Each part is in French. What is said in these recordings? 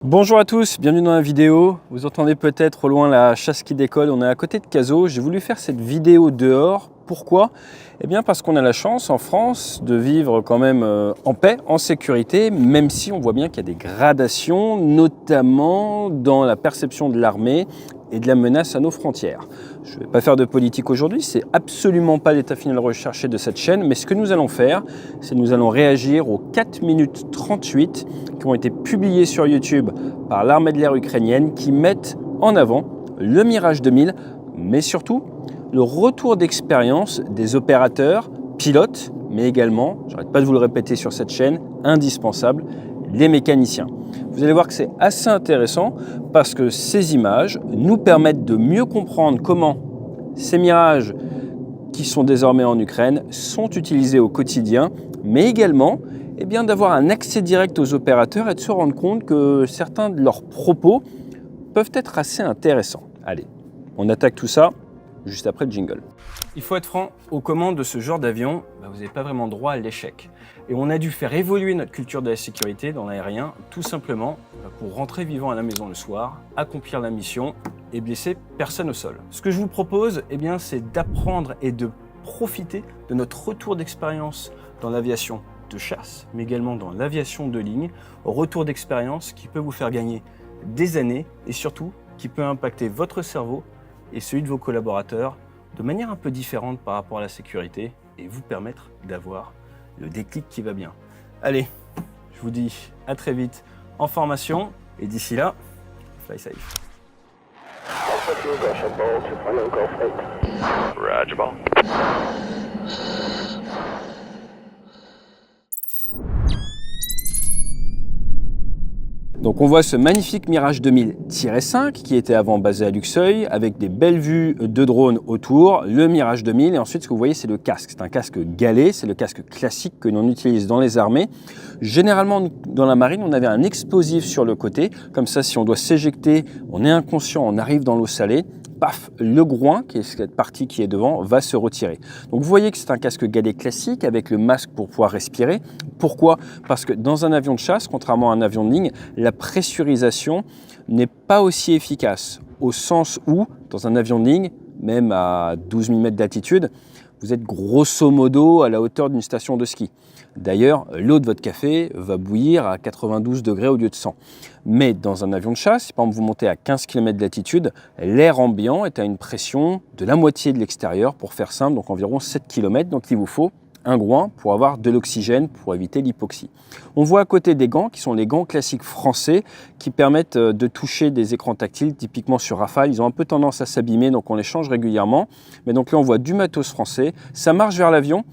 Bonjour à tous, bienvenue dans la vidéo. Vous entendez peut-être au loin la chasse qui décolle, on est à côté de Cazaux. J'ai voulu faire cette vidéo dehors. Pourquoi? Eh bien parce qu'on a la chance en France de vivre quand même en paix, en sécurité, même si on voit bien qu'il y a des gradations, notamment dans la perception de l'armée et de la menace à nos frontières. Je ne vais pas faire de politique aujourd'hui, c'est absolument pas l'état final recherché de cette chaîne, mais ce que nous allons faire, c'est nous allons réagir aux 4 minutes 38 qui ont été publiées sur YouTube par l'armée de l'air ukrainienne qui mettent en avant le Mirage 2000, mais surtout le retour d'expérience des opérateurs, pilotes, mais également, j'arrête pas de vous le répéter sur cette chaîne, indispensable, les mécaniciens. Vous allez voir que c'est assez intéressant parce que ces images nous permettent de mieux comprendre comment ces Mirages qui sont désormais en Ukraine sont utilisés au quotidien, mais également d'avoir un accès direct aux opérateurs et de se rendre compte que certains de leurs propos peuvent être assez intéressants. Allez, on attaque tout ça juste après le jingle. Il faut être franc, aux commandes de ce genre d'avion, vous n'avez pas vraiment droit à l'échec. Et on a dû faire évoluer notre culture de la sécurité dans l'aérien, tout simplement pour rentrer vivant à la maison le soir, accomplir la mission et blesser personne au sol. Ce que je vous propose, c'est d'apprendre et de profiter de notre retour d'expérience dans l'aviation de chasse, mais également dans l'aviation de ligne, retour d'expérience qui peut vous faire gagner des années et surtout qui peut impacter votre cerveau et celui de vos collaborateurs de manière un peu différente par rapport à la sécurité et vous permettre d'avoir le déclic qui va bien. Allez, je vous dis à très vite en formation et d'ici là, fly safe. Roger, ball. Donc on voit ce magnifique Mirage 2000-5 qui était avant basé à Luxeuil avec des belles vues de drone autour, le Mirage 2000 et ensuite ce que vous voyez c'est le casque. C'est un casque galet, c'est le casque classique que l'on utilise dans les armées. Généralement dans la marine on avait un explosif sur le côté, comme ça si on doit s'éjecter, on est inconscient, on arrive dans l'eau salée, paf, le groin, qui est cette partie qui est devant, va se retirer. Donc vous voyez que c'est un casque galet classique avec le masque pour pouvoir respirer. Pourquoi? Parce que dans un avion de chasse, contrairement à un avion de ligne, la pressurisation n'est pas aussi efficace. Au sens où, dans un avion de ligne, même à 12 000 mètres d'altitude, vous êtes grosso modo à la hauteur d'une station de ski. D'ailleurs, l'eau de votre café va bouillir à 92 degrés au lieu de 100. Mais dans un avion de chasse, si par exemple vous montez à 15 km d'altitude, l'air ambiant est à une pression de la moitié de l'extérieur, pour faire simple, donc environ 7 km. Donc il vous faut un groin pour avoir de l'oxygène pour éviter l'hypoxie. On voit à côté des gants qui sont les gants classiques français qui permettent de toucher des écrans tactiles, typiquement sur Rafale. Ils ont un peu tendance à s'abîmer, donc on les change régulièrement. Mais donc là, on voit du matos français. Ça marche vers l'avion.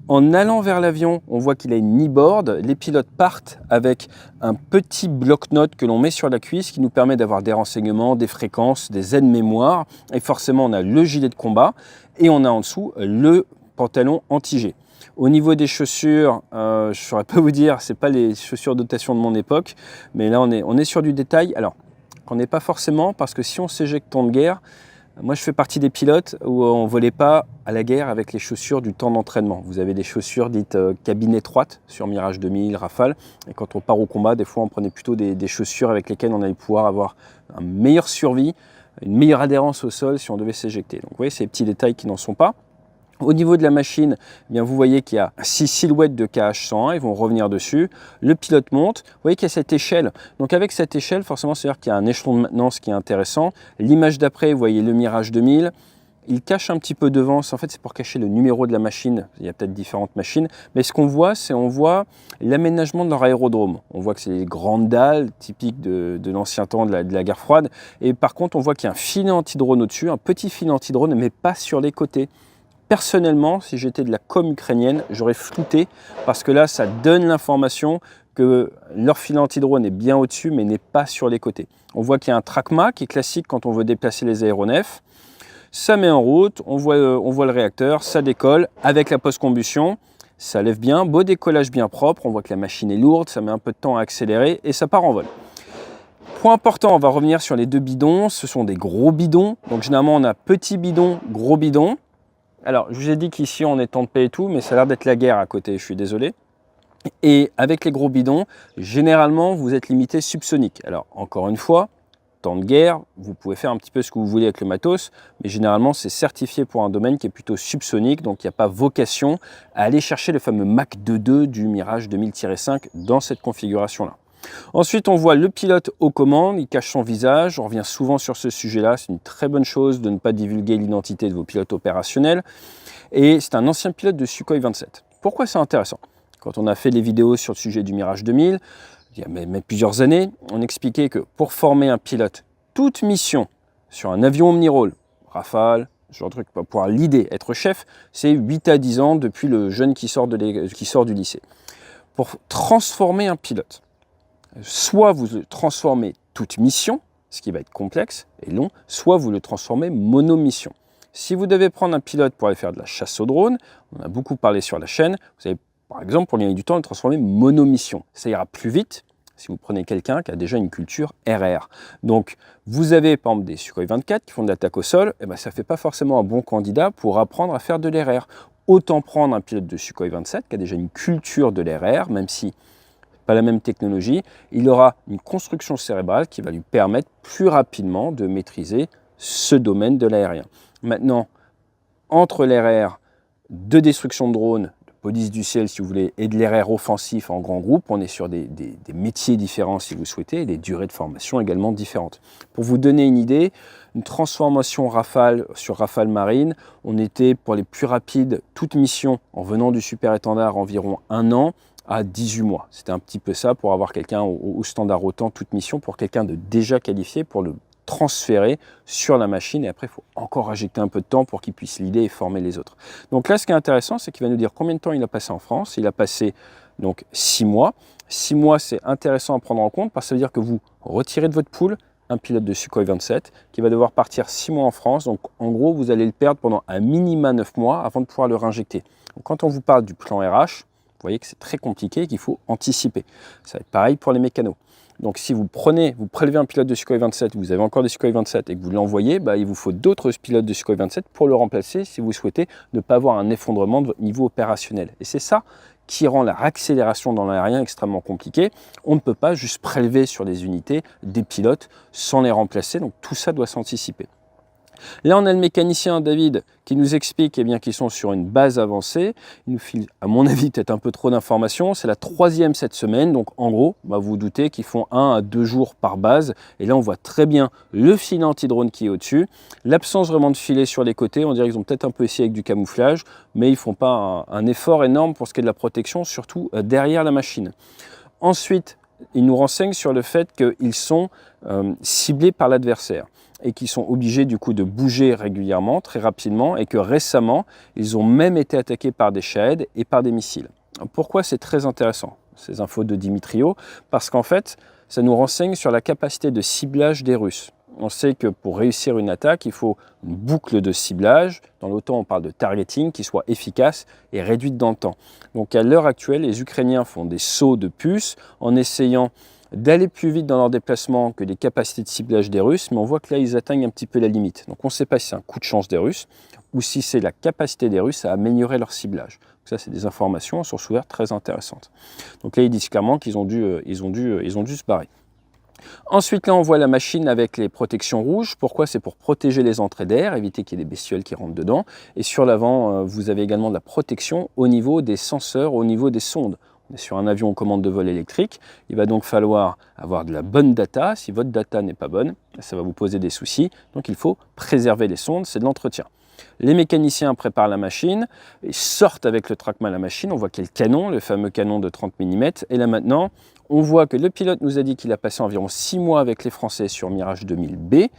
En allant vers l'avion, on voit qu'il a une knee-board. Les pilotes partent avec un petit bloc-notes que l'on met sur la cuisse qui nous permet d'avoir des renseignements, des fréquences, des aides-mémoire. Et forcément, on a le gilet de combat et on a en dessous le pantalon anti-G. Au niveau des chaussures, je ne saurais pas vous dire, ce n'est pas les chaussures dotation de mon époque, mais là on est sur du détail. Alors, on n'est pas forcément, parce que si on s'éjecte en guerre, moi je fais partie des pilotes où on ne volait pas à la guerre avec les chaussures du temps d'entraînement. Vous avez des chaussures dites cabine étroite sur Mirage 2000, Rafale, et quand on part au combat, des fois on prenait plutôt des chaussures avec lesquelles on allait pouvoir avoir une meilleure survie, une meilleure adhérence au sol si on devait s'éjecter. Donc vous voyez, ces petits détails qui n'en sont pas. Au niveau de la machine, vous voyez qu'il y a 6 silhouettes de KH-101, ils vont revenir dessus. Le pilote monte, vous voyez qu'il y a cette échelle. Donc avec cette échelle, forcément, c'est-à-dire qu'il y a un échelon de maintenance qui est intéressant. L'image d'après, vous voyez le Mirage 2000. Il cache un petit peu devant, en fait c'est pour cacher le numéro de la machine, il y a peut-être différentes machines, mais ce qu'on voit, c'est l'aménagement de leur aérodrome. On voit que c'est les grandes dalles typiques de l'ancien temps de la guerre froide, et par contre on voit qu'il y a un filet anti-drone au-dessus, un petit filet anti-drone, mais pas sur les côtés. Personnellement, si j'étais de la com ukrainienne, j'aurais flouté parce que là, ça donne l'information que leur filet anti-drone est bien au-dessus, mais n'est pas sur les côtés. On voit qu'il y a un TRACMA qui est classique quand on veut déplacer les aéronefs. Ça met en route, on voit le réacteur, ça décolle avec la post-combustion. Ça lève bien, beau décollage bien propre. On voit que la machine est lourde, ça met un peu de temps à accélérer et ça part en vol. Point important, on va revenir sur les deux bidons. Ce sont des gros bidons. Donc généralement, on a petit bidon, gros bidon. Alors, je vous ai dit qu'ici, on est temps de paix et tout, mais ça a l'air d'être la guerre à côté, je suis désolé. Et avec les gros bidons, généralement, vous êtes limité subsonique. Alors, encore une fois, temps de guerre, vous pouvez faire un petit peu ce que vous voulez avec le matos, mais généralement, c'est certifié pour un domaine qui est plutôt subsonique, donc il n'y a pas vocation à aller chercher le fameux Mach 2.2 du Mirage 2000-5 dans cette configuration-là. Ensuite, on voit le pilote aux commandes, il cache son visage, on revient souvent sur ce sujet-là, c'est une très bonne chose de ne pas divulguer l'identité de vos pilotes opérationnels, et c'est un ancien pilote de Sukhoi 27. Pourquoi c'est intéressant ? Quand on a fait les vidéos sur le sujet du Mirage 2000, il y a même plusieurs années, on expliquait que pour former un pilote, toute mission sur un avion omnirôle, Rafale, ce genre de truc, pour pouvoir l'idée, être chef, c'est 8 à 10 ans depuis le jeune qui sort du lycée. Pour transformer un pilote, soit vous le transformez toute mission, ce qui va être complexe et long, soit vous le transformez monomission. Si vous devez prendre un pilote pour aller faire de la chasse au drone, on en a beaucoup parlé sur la chaîne, vous avez par exemple, pour gagner du temps, le transformer monomission. Ça ira plus vite si vous prenez quelqu'un qui a déjà une culture RR. Donc, vous avez par exemple des Sukhoi 24 qui font de l'attaque au sol, et ben, ça ne fait pas forcément un bon candidat pour apprendre à faire de l'RR. Autant prendre un pilote de Sukhoi 27 qui a déjà une culture de l'RR, même si pas la même technologie, il aura une construction cérébrale qui va lui permettre plus rapidement de maîtriser ce domaine de l'aérien. Maintenant, entre l'RR de destruction de drones, police du ciel si vous voulez, et de l'RR offensif en grand groupe, on est sur des métiers différents si vous souhaitez, et des durées de formation également différentes. Pour vous donner une idée, une transformation Rafale sur Rafale Marine, on était pour les plus rapides, toute mission en venant du super étendard environ 1 an à 18 mois. C'était un petit peu ça pour avoir quelqu'un au standard OTAN, toute mission, pour quelqu'un de déjà qualifié pour le transférer sur la machine et après il faut encore injecter un peu de temps pour qu'il puisse l'idée et former les autres. Donc là ce qui est intéressant c'est qu'il va nous dire combien de temps il a passé en France. Il a passé donc 6 mois. 6 mois c'est intéressant à prendre en compte parce que ça veut dire que vous retirez de votre pool un pilote de Sukhoi 27 qui va devoir partir 6 mois en France. Donc en gros vous allez le perdre pendant un minima 9 mois avant de pouvoir le réinjecter. Donc, quand on vous parle du plan RH, vous voyez que c'est très compliqué et qu'il faut anticiper. Ça va être pareil pour les mécanos. Donc si vous prélevez un pilote de Sukhoi 27, vous avez encore des Sukhoi 27 et que vous l'envoyez, il vous faut d'autres pilotes de Sukhoi 27 pour le remplacer si vous souhaitez ne pas avoir un effondrement de votre niveau opérationnel. Et c'est ça qui rend la réaccélération dans l'aérien extrêmement compliquée. On ne peut pas juste prélever sur les unités des pilotes sans les remplacer, donc tout ça doit s'anticiper. Là, on a le mécanicien David qui nous explique qu'ils sont sur une base avancée. Il nous file, à mon avis, peut-être un peu trop d'informations. C'est la 3e cette semaine. Donc, en gros, vous vous doutez qu'ils font 1 à 2 jours par base. Et là, on voit très bien le filet anti-drone qui est au-dessus. L'absence vraiment de filet sur les côtés. On dirait qu'ils ont peut-être un peu essayé avec du camouflage, mais ils ne font pas un effort énorme pour ce qui est de la protection, surtout derrière la machine. Ensuite, ils nous renseignent sur le fait qu'ils sont ciblés par l'adversaire et qui sont obligés du coup de bouger régulièrement, très rapidement, et que récemment, ils ont même été attaqués par des Shahed et par des missiles. Pourquoi c'est très intéressant, ces infos de Dimitriot? Parce qu'en fait, ça nous renseigne sur la capacité de ciblage des Russes. On sait que pour réussir une attaque, il faut une boucle de ciblage. Dans l'OTAN, on parle de targeting qui soit efficace et réduite dans le temps. Donc à l'heure actuelle, les Ukrainiens font des sauts de puces en essayant d'aller plus vite dans leur déplacement que les capacités de ciblage des Russes, mais on voit que là, ils atteignent un petit peu la limite. Donc on ne sait pas si c'est un coup de chance des Russes ou si c'est la capacité des Russes à améliorer leur ciblage. Donc ça, c'est des informations, sources ouvertes, très intéressantes. Donc là, ils disent clairement qu'ils ont dû se barrer. Ensuite, là, on voit la machine avec les protections rouges. Pourquoi? C'est pour protéger les entrées d'air, éviter qu'il y ait des bestioles qui rentrent dedans. Et sur l'avant, vous avez également de la protection au niveau des senseurs, au niveau des sondes. On est sur un avion aux commandes de vol électrique. Il va donc falloir avoir de la bonne data. Si votre data n'est pas bonne, ça va vous poser des soucis. Donc, il faut préserver les sondes, c'est de l'entretien. Les mécaniciens préparent la machine, ils sortent avec le trackman la machine. On voit qu'il y a le canon, le fameux canon de 30 mm. Et là maintenant, on voit que le pilote nous a dit qu'il a passé environ 6 mois avec les Français sur Mirage 2000B.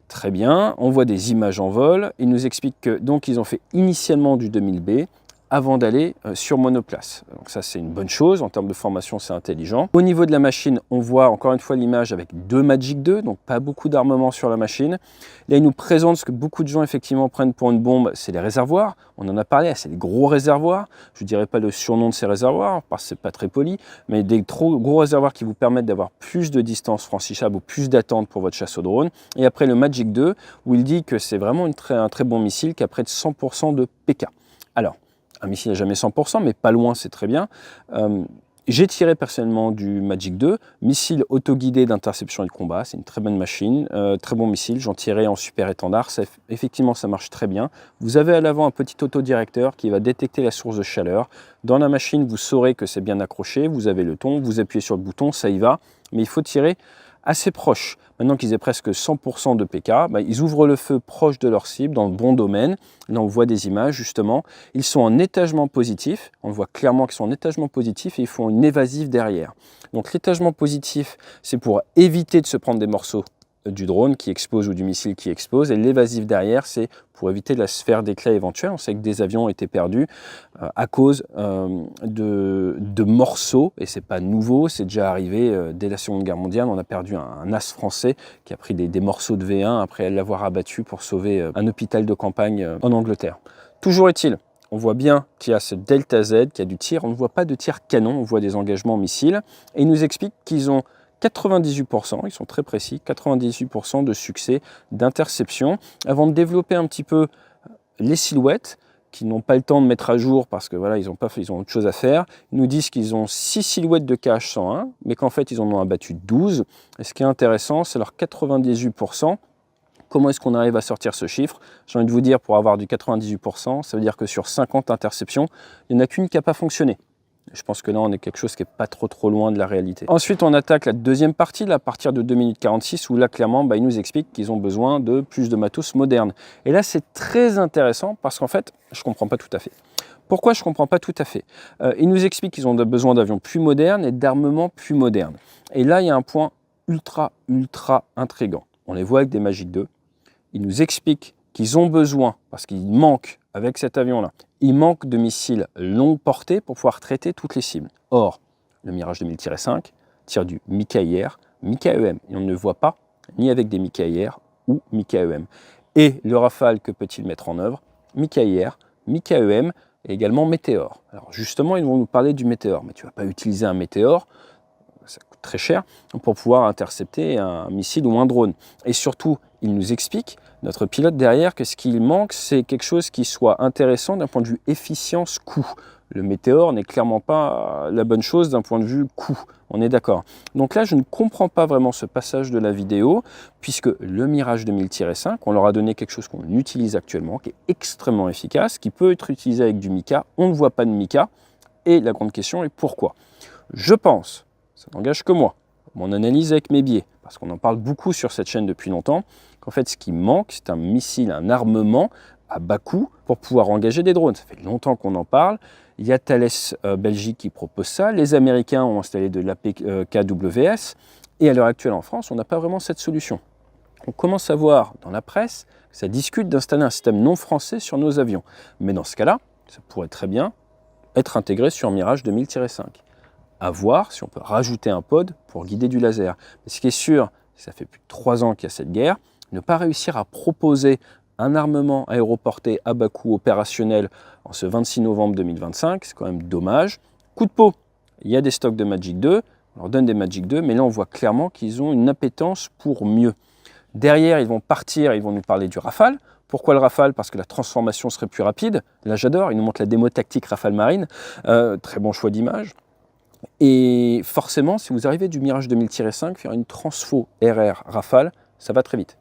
Très bien, on voit des images en vol. Il nous explique que donc ils ont fait initialement du 2000B avant d'aller sur monoplace. Donc ça, c'est une bonne chose. En termes de formation, c'est intelligent. Au niveau de la machine, on voit encore une fois l'image avec 2 Magic 2, donc pas beaucoup d'armement sur la machine. Là, il nous présente ce que beaucoup de gens effectivement prennent pour une bombe, c'est les réservoirs. On en a parlé, c'est les gros réservoirs. Je ne dirais pas le surnom de ces réservoirs, parce que c'est pas très poli, mais des gros réservoirs qui vous permettent d'avoir plus de distance franchissable ou plus d'attente pour votre chasse au drone. Et après le Magic 2, où il dit que c'est vraiment un très bon missile qui a près de 100% de PK. Alors, un missile n'a jamais 100%, mais pas loin, c'est très bien. J'ai tiré personnellement du Magic 2, missile autoguidé d'interception et de combat, c'est une très bonne machine, très bon missile, j'en tirais en super étendard, effectivement ça marche très bien. Vous avez à l'avant un petit autodirecteur qui va détecter la source de chaleur. Dans la machine, vous saurez que c'est bien accroché, vous avez le ton, vous appuyez sur le bouton, ça y va, mais il faut tirer assez proche. Maintenant qu'ils aient presque 100% de PK, ils ouvrent le feu proche de leur cible, dans le bon domaine. Là, on voit des images, justement. Ils sont en étagement positif. On voit clairement qu'ils sont en étagement positif et ils font une évasive derrière. Donc, l'étagement positif, c'est pour éviter de se prendre des morceaux du drone qui explose ou du missile qui explose. Et l'évasif derrière, c'est pour éviter la sphère d'éclat éventuelle. On sait que des avions ont été perdus à cause de morceaux, et c'est pas nouveau, c'est déjà arrivé dès la Seconde Guerre mondiale. On a perdu un as français qui a pris des morceaux de V1 après l'avoir abattu pour sauver un hôpital de campagne en Angleterre. Toujours est-il, on voit bien qu'il y a ce Delta Z, qu'il y a du tir. On ne voit pas de tir canon, on voit des engagements missiles. Et ils nous expliquent qu'ils ont 98%, ils sont très précis, 98% de succès d'interception. Avant de développer un petit peu les silhouettes, qui n'ont pas le temps de mettre à jour parce que voilà, ils ont autre chose à faire, ils nous disent qu'ils ont 6 silhouettes de KH-101, mais qu'en fait ils en ont abattu 12. Et ce qui est intéressant, c'est leur 98%. Comment est-ce qu'on arrive à sortir ce chiffre? J'ai envie de vous dire, pour avoir du 98%, ça veut dire que sur 50 interceptions, il n'y en a qu'une qui n'a pas fonctionné. Je pense que là, on est quelque chose qui n'est pas trop loin de la réalité. Ensuite, on attaque la deuxième partie, là, à partir de 2 minutes 46, où là, clairement, ils nous expliquent qu'ils ont besoin de plus de matos moderne. Et là, c'est très intéressant parce qu'en fait, je ne comprends pas tout à fait. Pourquoi je ne comprends pas tout à fait? Ils nous expliquent qu'ils ont besoin d'avions plus modernes et d'armements plus modernes. Et là, il y a un point ultra intriguant. On les voit avec des Magic 2. Ils nous expliquent qu'ils ont besoin, parce qu'il manque, avec cet avion-là, il manque de missiles longue portée pour pouvoir traiter toutes les cibles. Or, le Mirage 2000-5 tire du Mika-IR, Mika-EM. Et on ne le voit pas ni avec des Mika-IR ou Mika-EM. Et le Rafale, que peut-il mettre en œuvre? Mika-IR, Mika-EM et également Météor. Alors justement, ils vont nous parler du Météor. Mais tu ne vas pas utiliser un Météor, ça coûte très cher, pour pouvoir intercepter un missile ou un drone. Et surtout, il nous explique, notre pilote derrière, que ce qu'il manque, c'est quelque chose qui soit intéressant d'un point de vue efficience-coût. Le Météor n'est clairement pas la bonne chose d'un point de vue coût, on est d'accord. Donc là, je ne comprends pas vraiment ce passage de la vidéo, puisque le Mirage 2000-5, on leur a donné quelque chose qu'on utilise actuellement, qui est extrêmement efficace, qui peut être utilisé avec du Mika. On ne voit pas de Mika, et la grande question est pourquoi? Je pense, ça n'engage que moi, mon analyse avec mes biais, parce qu'on en parle beaucoup sur cette chaîne depuis longtemps, qu'en fait ce qui manque, c'est un missile, un armement à bas coût pour pouvoir engager des drones. Ça fait longtemps qu'on en parle. Il y a Thales Belgique qui propose ça. Les Américains ont installé de l'APKWS. Et à l'heure actuelle en France, on n'a pas vraiment cette solution. On commence à voir dans la presse que ça discute d'installer un système non français sur nos avions. Mais dans ce cas-là, ça pourrait très bien être intégré sur Mirage 2000-5. À voir si on peut rajouter un pod pour guider du laser. Mais ce qui est sûr, ça fait plus de 3 ans qu'il y a cette guerre, ne pas réussir à proposer un armement aéroporté à bas coût opérationnel en ce 26 novembre 2025, c'est quand même dommage. Coup de peau, il y a des stocks de Magic 2, on leur donne des Magic 2, mais là on voit clairement qu'ils ont une appétence pour mieux. Derrière, ils vont partir, ils vont nous parler du Rafale. Pourquoi le Rafale? Parce que la transformation serait plus rapide. Là j'adore, ils nous montrent la démo tactique Rafale Marine, très bon choix d'image. Et forcément, si vous arrivez du Mirage 2000-5, faire une transfo RR Rafale, ça va très vite.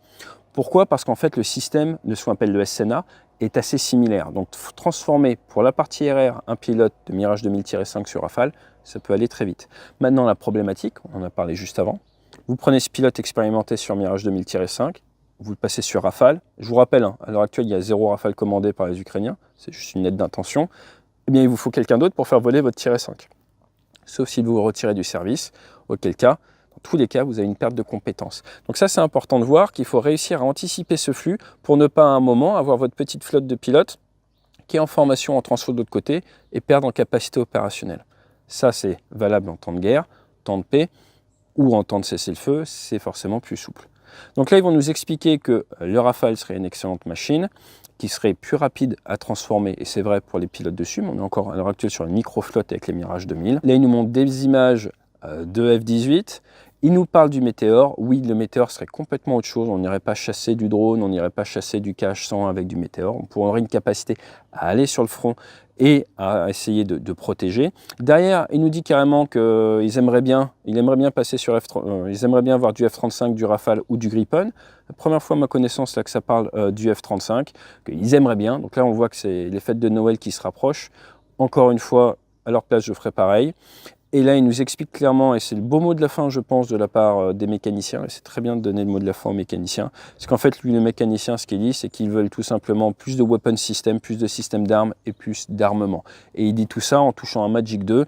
Pourquoi? Parce qu'en fait, le système de ce qu'on appelle le SNA est assez similaire. Donc, transformer pour la partie RR un pilote de Mirage 2000-5 sur Rafale, ça peut aller très vite. Maintenant, la problématique, on en a parlé juste avant, vous prenez ce pilote expérimenté sur Mirage 2000-5, vous le passez sur Rafale. Je vous rappelle, à l'heure actuelle, il y a 0 Rafale commandé par les Ukrainiens, c'est juste une lettre d'intention. Eh bien, il vous faut quelqu'un d'autre pour faire voler votre -5. Sauf si vous vous retirez du service, auquel cas, dans tous les cas, vous avez une perte de compétences. Donc ça, c'est important de voir qu'il faut réussir à anticiper ce flux pour ne pas à un moment avoir votre petite flotte de pilotes qui est en formation en transfo de l'autre côté et perdre en capacité opérationnelle. Ça, c'est valable en temps de guerre, temps de paix ou en temps de cessez-le-feu, c'est forcément plus souple. Donc là, ils vont nous expliquer que le Rafale serait une excellente machine, qui serait plus rapide à transformer, et c'est vrai pour les pilotes dessus, mais on est encore à l'heure actuelle sur une micro-flotte avec les Mirage 2000. Là, ils nous montrent des images de F-18, Il nous parle du Météor. Oui, le Météor serait complètement autre chose. On n'irait pas chasser du drone, on n'irait pas chasser du KH-101 avec du Météor. On aurait une capacité à aller sur le front et à essayer de protéger. Derrière, il nous dit carrément qu'ils aimeraient bien passer sur ils aimeraient bien avoir du F-35, du Rafale ou du Gripen. La première fois à ma connaissance là que ça parle du F-35, qu'ils aimeraient bien. Donc là, on voit que c'est les fêtes de Noël qui se rapprochent. Encore une fois, à leur place, je ferai pareil. Et là, il nous explique clairement, et c'est le beau mot de la fin, je pense, de la part des mécaniciens, et c'est très bien de donner le mot de la fin aux mécaniciens, parce qu'en fait, lui, le mécanicien, ce qu'il dit, c'est qu'ils veulent tout simplement plus de weapon system, plus de systèmes d'armes et plus d'armement. Et il dit tout ça en touchant un Magic 2,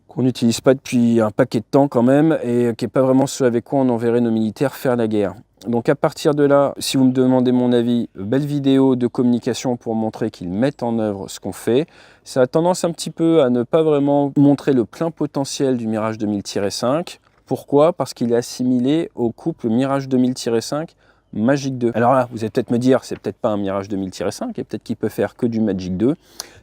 qu'on n'utilise pas depuis un paquet de temps quand même, et qui n'est pas vraiment ce avec quoi on enverrait nos militaires faire la guerre. Donc à partir de là, si vous me demandez mon avis, belle vidéo de communication pour montrer qu'ils mettent en œuvre ce qu'on fait. Ça a tendance un petit peu à ne pas vraiment montrer le plein potentiel du Mirage 2000-5. Pourquoi? Parce qu'il est assimilé au couple Mirage 2000-5 Magic 2. Alors là, vous allez peut-être me dire, c'est peut-être pas un Mirage 2000-5 et peut-être qu'il peut faire que du Magic 2.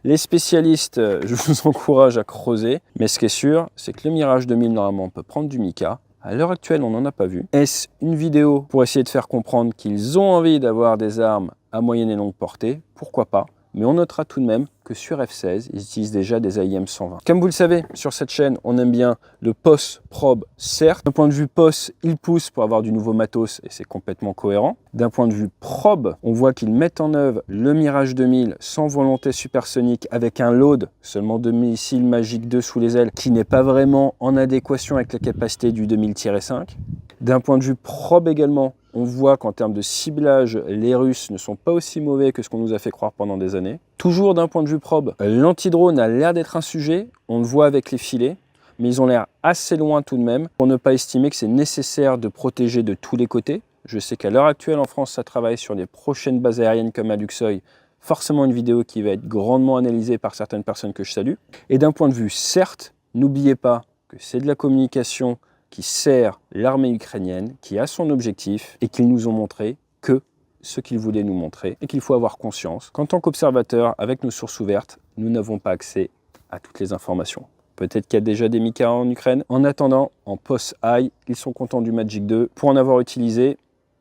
Les spécialistes, je vous encourage à creuser, mais ce qui est sûr, c'est que le Mirage 2000, normalement, peut prendre du Mica. À l'heure actuelle, on n'en a pas vu. Est-ce une vidéo pour essayer de faire comprendre qu'ils ont envie d'avoir des armes à moyenne et longue portée? Pourquoi pas? Mais on notera tout de même que sur F-16, ils utilisent déjà des AIM 120. Comme vous le savez, sur cette chaîne, on aime bien le POS probe, certes. D'un point de vue POS, ils poussent pour avoir du nouveau matos et c'est complètement cohérent. D'un point de vue probe, on voit qu'ils mettent en œuvre le Mirage 2000 sans volonté supersonique avec un load, seulement 2 missiles Magic 2 sous les ailes, qui n'est pas vraiment en adéquation avec la capacité du 2000-5. D'un point de vue probe également, on voit qu'en termes de ciblage, les Russes ne sont pas aussi mauvais que ce qu'on nous a fait croire pendant des années. Toujours d'un point de vue probe, l'antidrone a l'air d'être un sujet, on le voit avec les filets, mais ils ont l'air assez loin tout de même pour ne pas estimer que c'est nécessaire de protéger de tous les côtés. Je sais qu'à l'heure actuelle en France, ça travaille sur les prochaines bases aériennes comme à Luxeuil, forcément une vidéo qui va être grandement analysée par certaines personnes que je salue. Et d'un point de vue, certes, n'oubliez pas que c'est de la communication qui sert l'armée ukrainienne, qui a son objectif et qu'ils nous ont montré que ce qu'ils voulaient nous montrer et qu'il faut avoir conscience qu'en tant qu'observateur, avec nos sources ouvertes, nous n'avons pas accès à toutes les informations. Peut-être qu'il y a déjà des Mica en Ukraine. En attendant, en post-high, ils sont contents du Magic 2. Pour en avoir utilisé,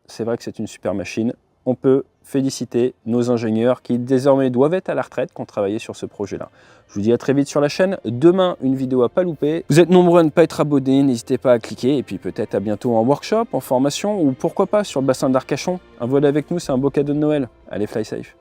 c'est vrai que c'est une super machine. On peut féliciter nos ingénieurs qui désormais doivent être à la retraite, qui ont travaillé sur ce projet-là. Je vous dis à très vite sur la chaîne. Demain, une vidéo à pas louper. Vous êtes nombreux à ne pas être abonnés, n'hésitez pas à cliquer. Et puis peut-être à bientôt en workshop, en formation, ou pourquoi pas sur le bassin d'Arcachon. Un vol avec nous, c'est un beau cadeau de Noël. Allez, fly safe.